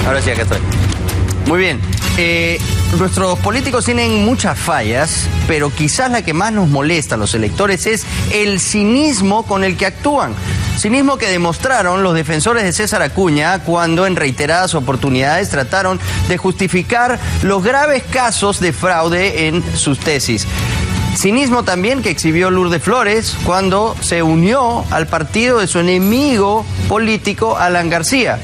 Ahora sí, acá estoy. Muy bien. Nuestros políticos tienen muchas fallas, pero quizás la que más nos molesta a los electores es el cinismo con el que actúan. Cinismo que demostraron los defensores de César Acuña cuando en reiteradas oportunidades trataron de justificar los graves casos de fraude en sus tesis. Cinismo también que exhibió Lourdes Flores cuando se unió al partido de su enemigo político Alan García.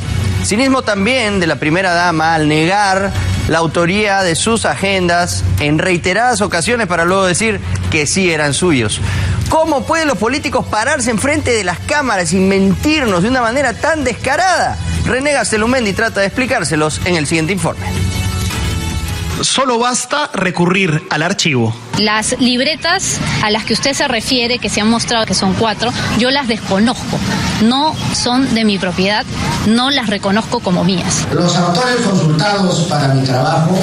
Cinismo también de la primera dama al negar la autoría de sus agendas en reiteradas ocasiones para luego decir que sí eran suyos. ¿Cómo pueden los políticos pararse enfrente de las cámaras y mentirnos de una manera tan descarada? René Gastelumendi trata de explicárselos en el siguiente informe. Solo basta recurrir al archivo. Las libretas a las que usted se refiere, que se han mostrado que son 4, yo las desconozco. No son de mi propiedad, no las reconozco como mías. Los autores consultados para mi trabajo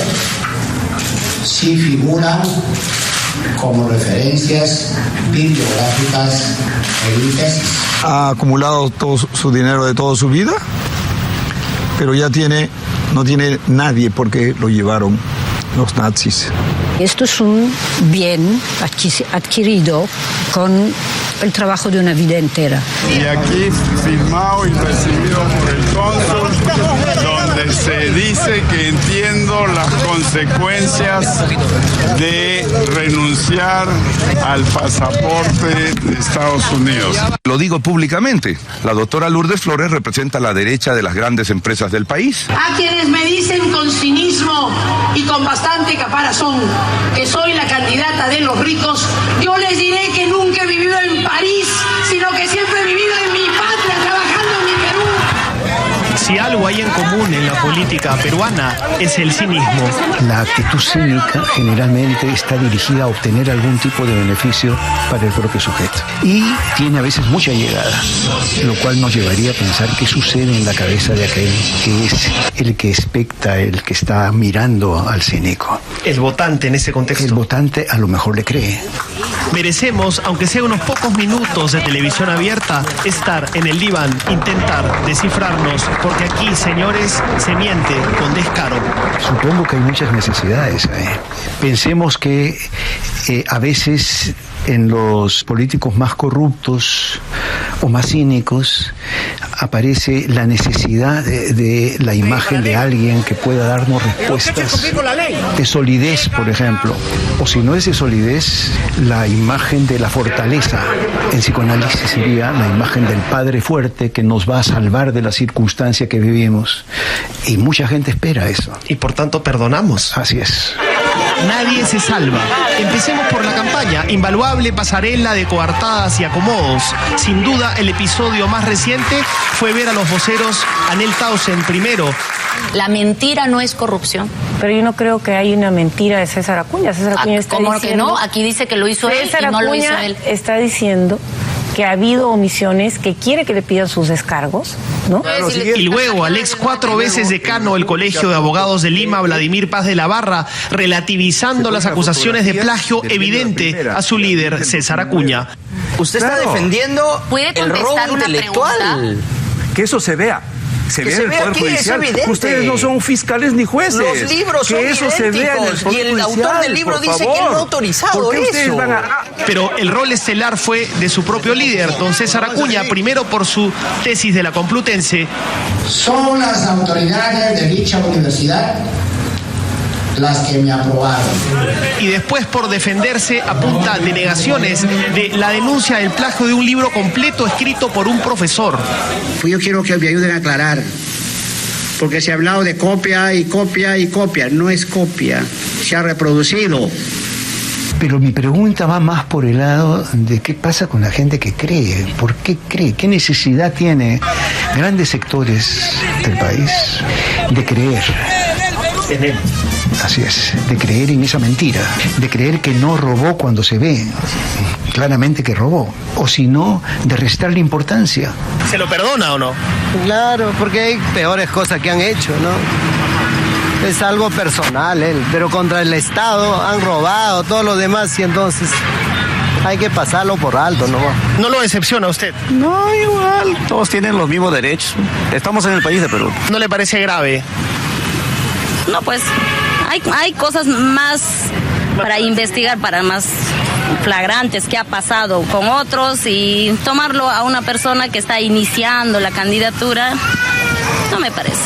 sí figuran como referencias bibliográficas e mi tesis. Ha acumulado todo su dinero de toda su vida, pero ya no tiene nadie porque lo llevaron los nazis. Esto es un bien adquirido con el trabajo de una vida entera. Y aquí firmado y recibido por el cónsul, donde se dice que entiendo las consecuencias de renunciar al pasaporte de Estados Unidos. Lo digo públicamente, la doctora Lourdes Flores representa a la derecha de las grandes empresas del país. A quienes me dicen con cinismo y con bastante caparazón que soy la candidata de los ricos, yo les diré que nunca he vivido en París, sino que siempre he vivido en mi patria, trabajando en mi Perú. Si algo hay en común en la política peruana es el cinismo. La actitud cínica generalmente está dirigida a obtener algún tipo de beneficio para el propio sujeto. Y tiene a veces mucha llegada, lo cual nos llevaría a pensar qué sucede en la cabeza de aquel que es el que expecta, el que está mirando al cínico. El votante en ese contexto. El votante a lo mejor le cree. Merecemos, aunque sea unos pocos minutos de televisión abierta, estar en el diván, intentar descifrarnos, porque aquí, señores, se miente con descaro. Supongo que hay muchas necesidades. Pensemos que a veces en los políticos más corruptos o más cínicos aparece la necesidad de la imagen de alguien que pueda darnos respuestas de solidez, por ejemplo. O si no es de solidez, la imagen de la fortaleza. En psicoanálisis sería la imagen del padre fuerte que nos va a salvar de la circunstancia que vivimos. Y mucha gente espera eso. Y por tanto perdonamos. Así es. Nadie se salva. Empecemos por la campaña. Invaluable pasarela de coartadas y acomodos. Sin duda, el episodio más reciente fue ver a los voceros Anel Tausen primero. La mentira no es corrupción. Pero yo no creo que hay una mentira de César Acuña. César Acuña está ¿cómo diciendo, que no? Aquí dice que lo hizo él y no lo hizo él. Está diciendo que ha habido omisiones, que quiere que le pidan sus descargos, ¿no? Y luego al ex 4 veces decano del Colegio de Abogados de Lima, Vladimir Paz de la Barra, relativizando las acusaciones de plagio evidente a su líder, César Acuña. Usted está defendiendo el robo intelectual. Que eso se vea. Se ve en el Poder Judicial. Ustedes no son fiscales ni jueces. Los libros son que eso se vea en el Poder Judicial. Y el autor del libro dice que él no ha autorizado eso. Pero el rol estelar fue de su propio líder, don César Acuña, primero por su tesis de la Complutense. Son las autoridades de dicha universidad las que me aprobaron. Y después por defenderse a punta de negaciones de la denuncia del plagio de un libro completo escrito por un profesor. Pues yo quiero que me ayuden a aclarar, porque se ha hablado de copia y copia y copia. No es copia, se ha reproducido. Pero mi pregunta va más por el lado de qué pasa con la gente que cree. ¿Por qué cree? ¿Qué necesidad tiene grandes sectores del país de creer en él? Así es, de creer en esa mentira, de creer que no robó cuando se ve claramente que robó, o si no, de restarle importancia. ¿Se lo perdona o no? Claro, porque hay peores cosas que han hecho, ¿no? Es algo personal, pero contra el Estado han robado, todos los demás, y entonces hay que pasarlo por alto, ¿no? ¿No lo decepciona a usted? No, igual, todos tienen los mismos derechos. Estamos en el país de Perú. ¿No le parece grave? No, pues hay cosas más para investigar, para más flagrantes que ha pasado con otros, y tomarlo a una persona que está iniciando la candidatura no me parece.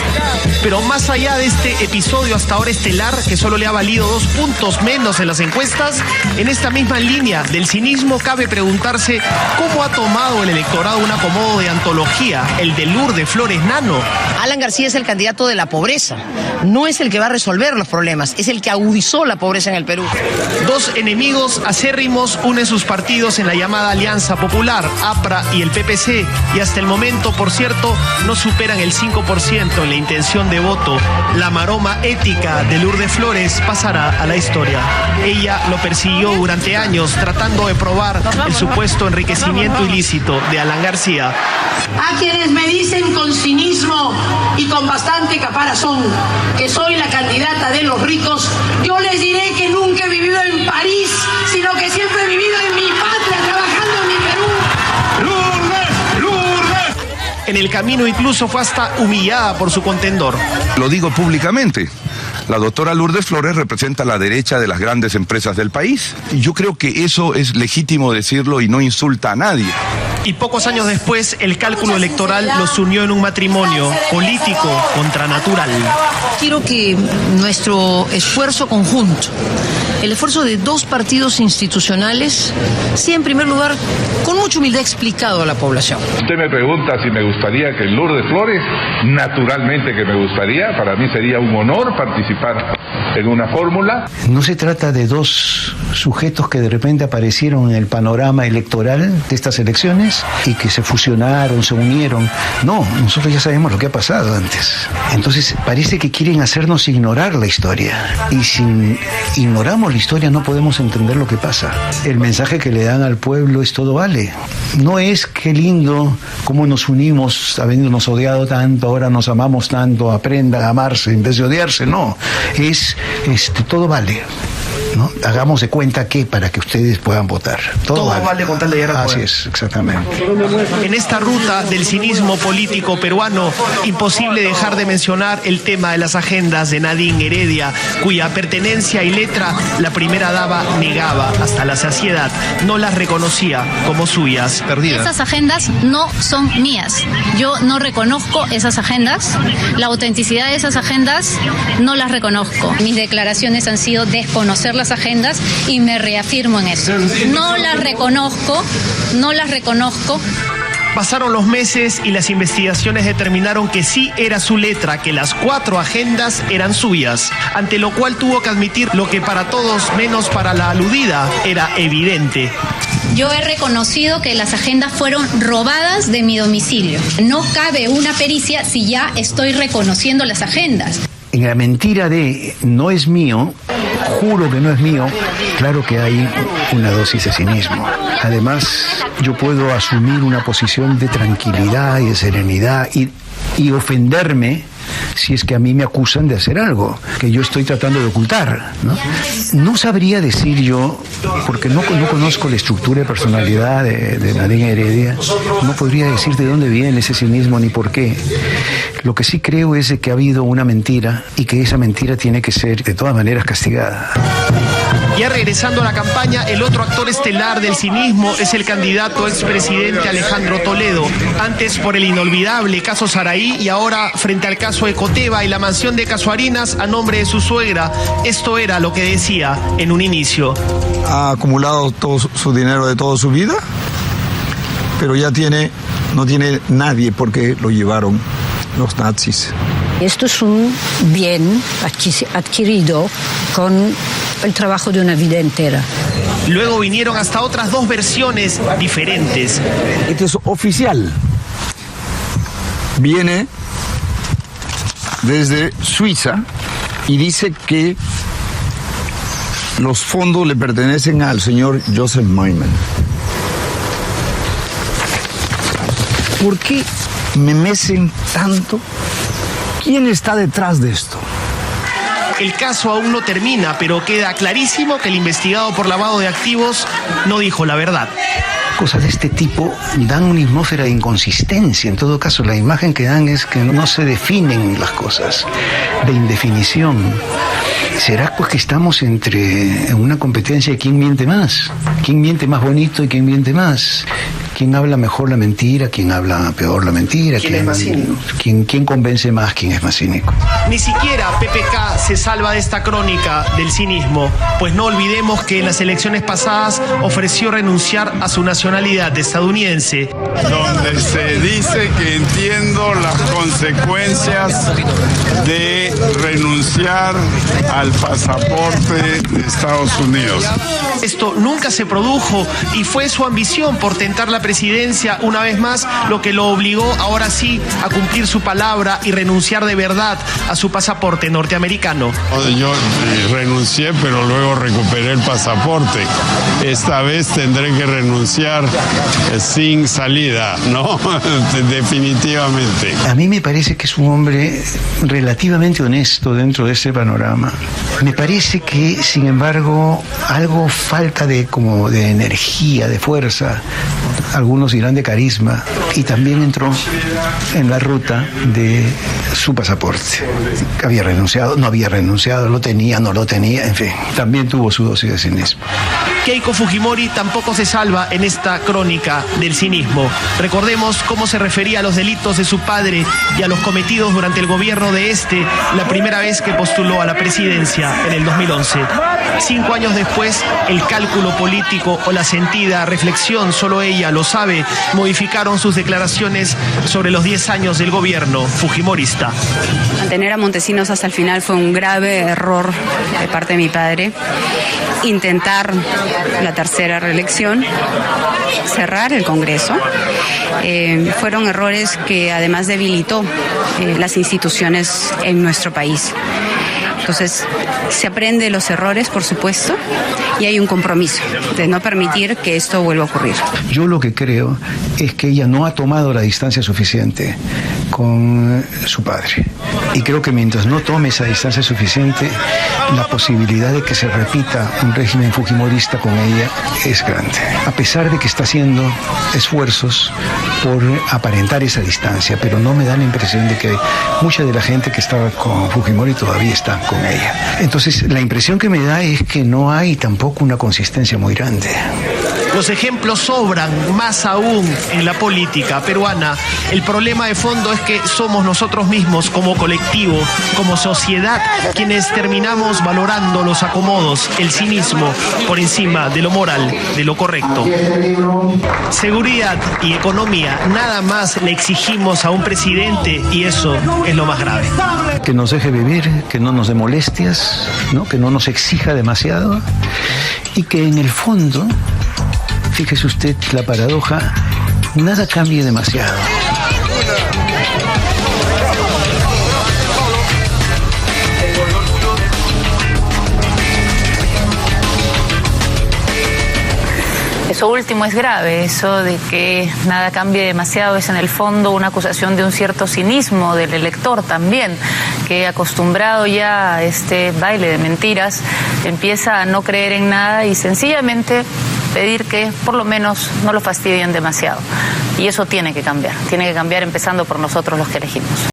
Pero más allá de este episodio hasta ahora estelar, que solo le ha valido 2 puntos menos en las encuestas, en esta misma línea del cinismo cabe preguntarse cómo ha tomado el electorado un acomodo de antología, el de Lourdes Flores Nano. Alan García es el candidato de la pobreza, no es el que va a resolver los problemas, es el que agudizó la pobreza en el Perú. 2 enemigos acérrimos unen sus partidos en la llamada Alianza Popular, APRA y el PPC, y hasta el momento, por cierto, no superan el 5% en la intención de voto. La maroma ética de Lourdes Flores pasará a la historia. Ella lo persiguió durante años tratando de probar el supuesto enriquecimiento ilícito de Alan García. A quienes me dicen con cinismo y con bastante caparazón que soy la candidata de los ricos, yo les diré que nunca he vivido en París, sino que siempre he vivido en mi patria, trabajando en mi Perú. En el camino incluso fue hasta humillada por su contendor. Lo digo públicamente. La doctora Lourdes Flores representa la derecha de las grandes empresas del país. Y yo creo que eso es legítimo decirlo y no insulta a nadie. Y pocos años después, el cálculo electoral los unió en un matrimonio político contra natural. Quiero que nuestro esfuerzo conjunto, el esfuerzo de 2 partidos institucionales, sea en primer lugar con mucha humildad explicado a la población. Usted me pregunta si me gustaría que Lourdes Flores, naturalmente que me gustaría, para mí sería un honor participar en una fórmula. No se trata de 2 sujetos que de repente aparecieron en el panorama electoral de estas elecciones y que se fusionaron, se unieron. No, nosotros ya sabemos lo que ha pasado antes. Entonces parece que quieren hacernos ignorar la historia. Y si ignoramos la historia no podemos entender lo que pasa. El mensaje que le dan al pueblo es todo vale. No es qué lindo cómo nos unimos, habiéndonos odiado tanto, ahora nos amamos tanto, aprendan a amarse en vez de odiarse. No, es todo vale, ¿no? Hagamos de cuenta que para que ustedes puedan votar. Todo vale con tal de llegar al poder. Así es, exactamente. En esta ruta del cinismo político peruano, imposible dejar de mencionar el tema de las agendas de Nadine Heredia, cuya pertenencia y letra la primera dama negaba hasta la saciedad, no las reconocía como suyas. Perdidas. Esas agendas no son mías. Yo no reconozco esas agendas. La autenticidad de esas agendas no las reconozco. Mis declaraciones han sido desconocer las agendas y me reafirmo en eso. No las reconozco. Pasaron los meses y las investigaciones determinaron que sí era su letra, que las 4 agendas eran suyas, ante lo cual tuvo que admitir lo que para todos, menos para la aludida, era evidente. Yo he reconocido que las agendas fueron robadas de mi domicilio. No cabe una pericia si ya estoy reconociendo las agendas. En la mentira de no es mío, juro que no es mío, claro que hay una dosis de cinismo. Además, yo puedo asumir una posición de tranquilidad y de serenidad y ofenderme si es que a mí me acusan de hacer algo que yo estoy tratando de ocultar, ¿no? No sabría decir yo, porque no conozco la estructura de personalidad de Nadine Heredia, no podría decir de dónde viene ese cinismo ni por qué. Lo que sí creo es de que ha habido una mentira y que esa mentira tiene que ser de todas maneras castigada. Ya regresando a la campaña, el otro actor estelar del cinismo es el candidato expresidente Alejandro Toledo, antes por el inolvidable caso Saraí y ahora frente al caso Ecoteva y la mansión de Casuarinas a nombre de su suegra. Esto era lo que decía en un inicio. Ha acumulado todo su dinero de toda su vida, pero ya no tiene nadie porque lo llevaron los nazis. Esto es un bien adquirido con el trabajo de una vida entera. Luego vinieron hasta otras 2 versiones diferentes. Esto es oficial. Viene desde Suiza y dice que los fondos le pertenecen al señor Joseph Maiman. ¿Por qué me mecen tanto? ¿Quién está detrás de esto? el caso aún no termina, pero queda clarísimo que el investigado por lavado de activos no dijo la verdad. Cosas de este tipo dan una atmósfera de inconsistencia. En todo caso, la imagen que dan es que no se definen las cosas, de indefinición. ¿Será pues que estamos en una competencia de quién miente más? ¿Quién miente más bonito y quién miente más? ¿Quién habla mejor la mentira? ¿Quién habla peor la mentira? ¿Quién es más cínico? ¿Quién convence más? ¿Quién es más cínico? Ni siquiera PPK se salva de esta crónica del cinismo, pues no olvidemos que en las elecciones pasadas ofreció renunciar a su nacionalidad estadounidense. Donde se dice que entiendo las consecuencias de renunciar al pasaporte de Estados Unidos. Esto nunca se produjo y fue su ambición por tentar la presidencia una vez más lo que lo obligó ahora sí a cumplir su palabra y renunciar de verdad a su pasaporte norteamericano. Yo renuncié, pero luego recuperé el pasaporte. Esta vez tendré que renunciar sin salida, ¿no? Definitivamente. A mí me parece que es un hombre relativamente honesto dentro de este panorama. Me parece que, sin embargo, algo falta de energía, de fuerza. Algunos dirán de carisma, y también entró en la ruta de su pasaporte. Había renunciado, no había renunciado, lo tenía, no lo tenía, en fin, también tuvo su dosis de cinismo. Keiko Fujimori tampoco se salva en esta crónica del cinismo. Recordemos cómo se refería a los delitos de su padre y a los cometidos durante el gobierno de la primera vez que postuló a la presidencia en el 2011. 5 años después, el cálculo político o la sentida reflexión, solo ella lo sabe, modificaron sus declaraciones sobre los 10 años del gobierno fujimorista. Mantener a Montesinos hasta el final fue un grave error de parte de mi padre. Intentar la tercera reelección, cerrar el Congreso, fueron errores que además debilitó las instituciones en nuestro país. Entonces, se aprende de los errores, por supuesto, y hay un compromiso de no permitir que esto vuelva a ocurrir. Yo lo que creo es que ella no ha tomado la distancia suficiente con su padre. Y creo que mientras no tome esa distancia suficiente, la posibilidad de que se repita un régimen fujimorista con ella es grande. A pesar de que está haciendo esfuerzos por aparentar esa distancia, pero no me da la impresión de que mucha de la gente que estaba con Fujimori todavía está con ella. Entonces, la impresión que me da es que no hay tampoco una consistencia muy grande. Los ejemplos sobran, más aún en la política peruana. El problema de fondo es que somos nosotros mismos como colectivo, como sociedad, quienes terminamos valorando los acomodos, el cinismo, por encima de lo moral, de lo correcto. Seguridad y economía, nada más le exigimos a un presidente y eso es lo más grave. Que nos deje vivir, que no nos dé molestias, ¿no? Que no nos exija demasiado y que en el fondo, fíjese usted la paradoja, nada cambie demasiado. Eso último es grave, eso de que nada cambie demasiado es en el fondo una acusación de un cierto cinismo del elector también, que acostumbrado ya a este baile de mentiras, empieza a no creer en nada y sencillamente pedir que por lo menos no lo fastidien demasiado. Y eso tiene que cambiar empezando por nosotros los que elegimos.